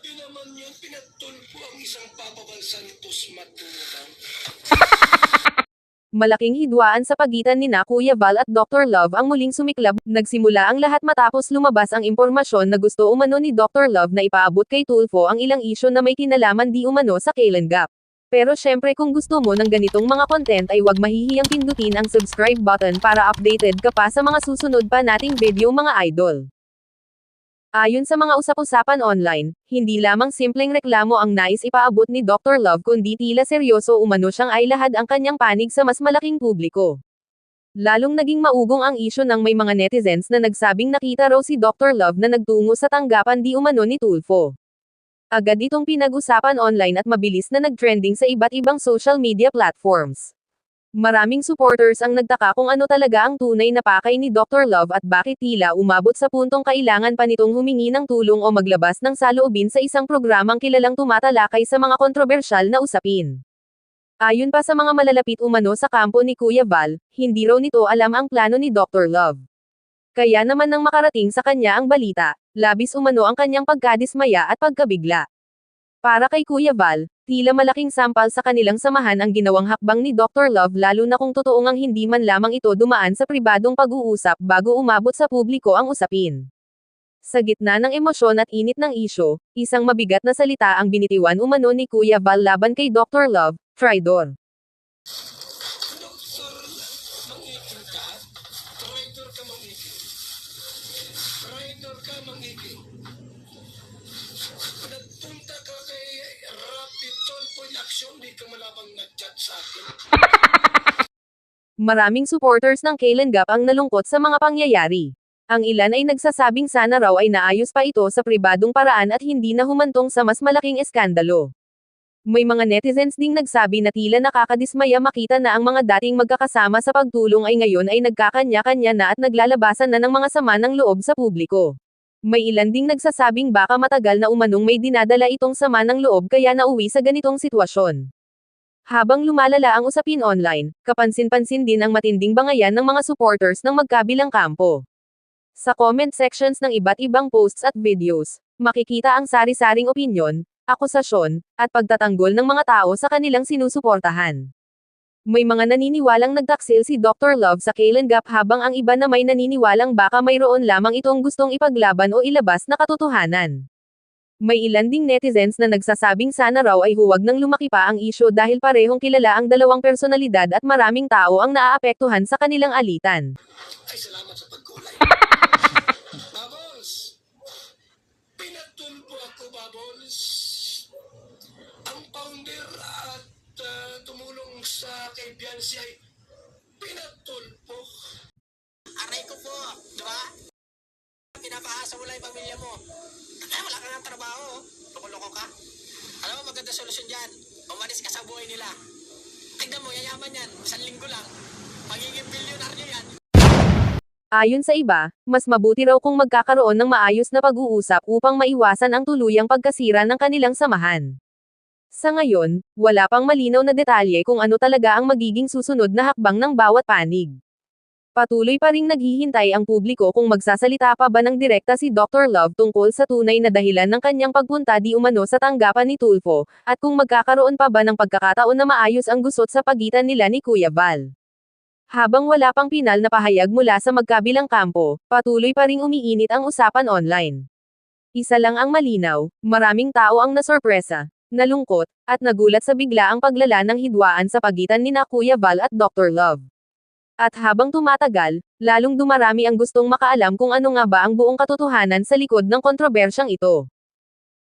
Grabe naman yun, pinatulpo ang isang Papa Santos Matubang. Malaking hidwaan sa pagitan ni Kuya Val at Dr. Love ang muling sumiklab. Nagsimula ang lahat matapos lumabas ang impormasyon na gusto umano ni Dr. Love na ipaabot kay Tulfo ang ilang isyu na may kinalaman di umano sa Kalen Gap. Pero syempre kung gusto mo ng ganitong mga content ay huwag mahihiyang pindutin ang subscribe button para updated ka pa sa mga susunod pa nating video mga idol. Ayon sa mga usap-usapan online, hindi lamang simpleng reklamo ang nais ipaabot ni Dr. Love kundi tila seryoso umano siyang ay lahad ang kanyang panig sa mas malaking publiko. Lalong naging maugong ang isyu ng may mga netizens na nagsabing nakita raw si Dr. Love na nagtungo sa tanggapan di umano ni Tulfo. Agad itong pinag-usapan online at mabilis na nag-trending sa iba't ibang social media platforms. Maraming supporters ang nagtaka kung ano talaga ang tunay na pakay ni Dr. Love at bakit tila umabot sa puntong kailangan pa nitong humingi ng tulong o maglabas ng saloobin sa isang programang kilalang tumatalakay sa mga kontrobersyal na usapin. Ayon pa sa mga malalapit umano sa kampo ni Kuya Val, hindi raw nito alam ang plano ni Dr. Love. Kaya naman nang makarating sa kanya ang balita, labis umano ang kanyang pagkadismaya at pagkabigla. Para kay Kuya Val, tila malaking sampal sa kanilang samahan ang ginawang hakbang ni Dr. Love lalo na kung totoo ngang hindi man lamang ito dumaan sa pribadong pag-uusap bago umabot sa publiko ang usapin. Sa gitna ng emosyon at init ng isyo, isang mabigat na salita ang binitiwan umano ni Kuya Val laban kay Dr. Love, traidor. Doktor, mangipin ka? Traitor ka mangipin. Traitor ka mangipin. Nagpunta ka kay Rapid Tulfo in Action, di ka malabang nag-chat sa akin. Maraming supporters ng Kalen Gap ang nalungkot sa mga pangyayari. Ang ilan ay nagsasabing sana raw ay naayos pa ito sa pribadong paraan at hindi na humantong sa mas malaking eskandalo. May mga netizens ding nagsabi na tila nakakadismaya makita na ang mga dating magkakasama sa pagtulong ay ngayon ay nagkakanya-kanya na at naglalabasan na ng mga sama ng loob sa publiko. May ilan ding nagsasabing baka matagal na umanong may dinadala itong sama ng loob kaya nauwi sa ganitong sitwasyon. Habang lumalala ang usapin online, kapansin-pansin din ang matinding bangayan ng mga supporters ng magkabilang kampo. Sa comment sections ng iba't ibang posts at videos, makikita ang sari-saring opinyon, akusasyon, at pagtatanggol ng mga tao sa kanilang sinusuportahan. May mga naniniwalang nagtaksil si Dr. Love sa Kalen Gap habang ang iba na may naniniwalang baka mayroon lamang itong gustong ipaglaban o ilabas na katotohanan. May ilan ding netizens na nagsasabing sana raw ay huwag nang lumaki pa ang isyo dahil parehong kilala ang dalawang personalidad at maraming tao ang naaapektuhan sa kanilang alitan. Ay, salamat sa pagkulay. Bubbles! Pinatulpo ako, Bubbles. Ang founder at tumulong sa kay Biancy ay pinatulpo. Aray ko po, di ba? Pinapaasa mo lang yung pamilya mo. Kaya wala ka ng trabaho. Loko-loko ka. Alam mo, maganda solusyon dyan. Umalis ka sa buhay nila. Tignan mo, yayaman yan. 1 linggo lang. Magiging bilyonaryo yan. Ayon sa iba, mas mabuti raw kung magkakaroon ng maayos na pag-uusap upang maiwasan ang tuluyang pagkasira ng kanilang samahan. Sa ngayon, wala pang malinaw na detalye kung ano talaga ang magiging susunod na hakbang ng bawat panig. Patuloy pa ring naghihintay ang publiko kung magsasalita pa ba ng direkta si Dr. Love tungkol sa tunay na dahilan ng kanyang pagpunta di umano sa tanggapan ni Tulfo, at kung magkakaroon pa ba ng pagkakataon na maayos ang gusot sa pagitan nila ni Kuya Val. Habang wala pang pinal na pahayag mula sa magkabilang kampo, patuloy pa ring umiinit ang usapan online. Isa lang ang malinaw, maraming tao ang nasorpresa, nalungkot, at nagulat sa biglaang paglala ng hidwaan sa pagitan ni Kuya Val at Dr. Love. At habang tumatagal, lalong dumarami ang gustong makaalam kung ano nga ba ang buong katotohanan sa likod ng kontrobersyang ito.